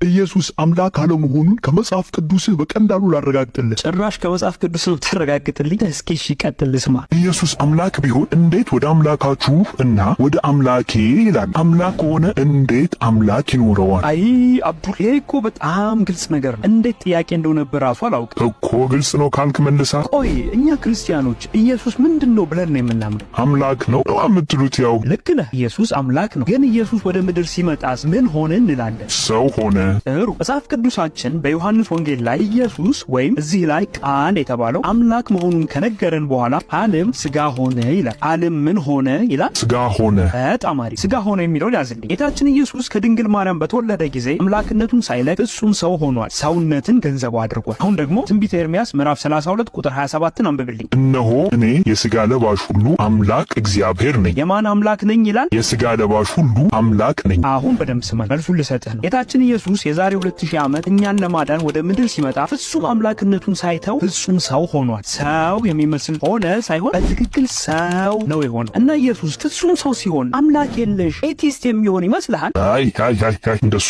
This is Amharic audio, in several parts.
ኢየሱስ አምላክ አለመሆኑን ከመጽሐፍ ቅዱስ በቀላሉ ላረጋግጥልህ። ጭራሽ ከመጽሐፍ ቅዱስ ነው ተረጋግጥልኝ? እስኪ እሺ ቀጥል ልስማ። ኢየሱስ አምላክ ቢሆን እንዴት ወደ አምላካችሁ እና ወደ አምላኬ ይላል? አምላክ ከሆነ እንዴት አምላክ ይኖረዋል? አይ አብዱል፣ ይሄ እኮ በጣም ግልጽ ነገር ነው። እንዴት ጥያቄ እንደሆነ ራሱ አላውቅም እኮ። ግልጽ ነው ካልክ መልሳ። ቆይ እኛ ክርስቲያኖች ኢየሱስ ምንድነው ብለን ነው የምናምነው? አምላክ ነው የምትሉት? ያው ልክ ነህ፣ ኢየሱስ አምላክ ነው። ግን ኢየሱስ ወደ ምድር ሲመጣስ ምን ሆነ እንላለን? ሰው ሆነ። ጥሩ። መጽሐፍ ቅዱሳችን በዮሐንስ ወንጌል ላይ ኢየሱስ ወይም እዚህ ላይ ቃል የተባለው አምላክ መሆኑን ከነገረን በኋላ ዓለም ስጋ ሆነ ይላል። ዓለም ምን ሆነ ይላል? ስጋ ሆነ። በጣም አሪፍ። ስጋ ሆነ የሚለው ያዝልኝ። ጌታችን ኢየሱስ ከድንግል ማርያም በተወለደ ጊዜ አምላክነቱን ሳይለቅ ፍጹም ሰው ሆኗል። ሰውነትን ገንዘቡ አድርጓል። አሁን ደግሞ ትንቢተ ኤርምያስ ምዕራፍ 32 ቁጥር 27ን አንብብልኝ። እነሆ እኔ የስጋ ለባሽ ሁሉ አምላክ እግዚአብሔር ነኝ። የማን አምላክ ነኝ ይላል? የስጋ ለባሽ ሁሉ አምላክ ነኝ። አሁን በደንብ ስማ፣ መልሱን ልሰጥህ ነው። ጌታችን ኢየሱስ የዛሬ 2000 ዓመት እኛን ለማዳን ወደ ምድር ሲመጣ ፍጹም አምላክነቱን ሳይተው ፍጹም ሰው ሆኗል። ሰው የሚመስል ሆነ ሳይሆን በትክክል ሰው ነው የሆነው። እና ኢየሱስ ፍጹም ሰው ሲሆን አምላክ የለሽ ኤቲስት የሚሆን ይመስልሃል? አይ እንደሱ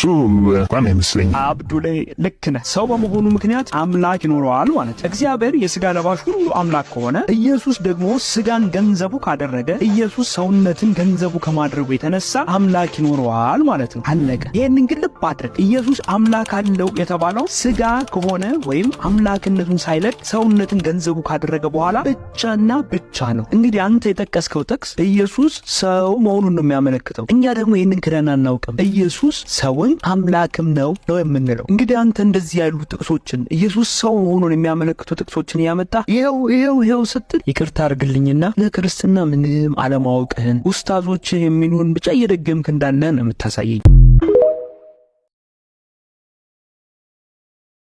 እንኳን አይመስለኝም። አብዱሌ ልክ ነህ። ሰው በመሆኑ ምክንያት አምላክ ይኖረዋል ማለት ነው። እግዚአብሔር የስጋ ለባሽ ሁሉ አምላክ ከሆነ ኢየሱስ ደግሞ ስጋን ገንዘቡ ካደረገ ኢየሱስ ሰውነትን ገንዘቡ ከማድረጉ የተነሳ አምላክ ይኖረዋል ማለት ነው። አለቀ። ይህንን ግን ልብ አድርግ። ኢየሱስ አምላክ አለው የተባለው ስጋ ከሆነ ወይም አምላክነቱን ሳይለቅ ሰውነትን ገንዘቡ ካደረገ በኋላ ብቻና ብቻ ነው። እንግዲህ አንተ የጠቀስከው ጥቅስ ኢየሱስ ሰው መሆኑን ነው የሚያመለክተው። እኛ ደግሞ ይህንን ክደን አናውቅም። ኢየሱስ ሰውን አምላክም ነው የምንለው። እንግዲህ አንተ እንደዚህ ያሉ ጥቅሶችን ኢየሱስ ሰው መሆኑን የሚያመለክቱ ጥቅሶችን ያመጣ ይሄው ስትል ይቅርታ አድርግልኝና ለክርስትና ምንም አለማወቅህን ኡስታዞች የሚሉን ብቻ እየደገምክ እንዳለ ነው የምታሳየኝ።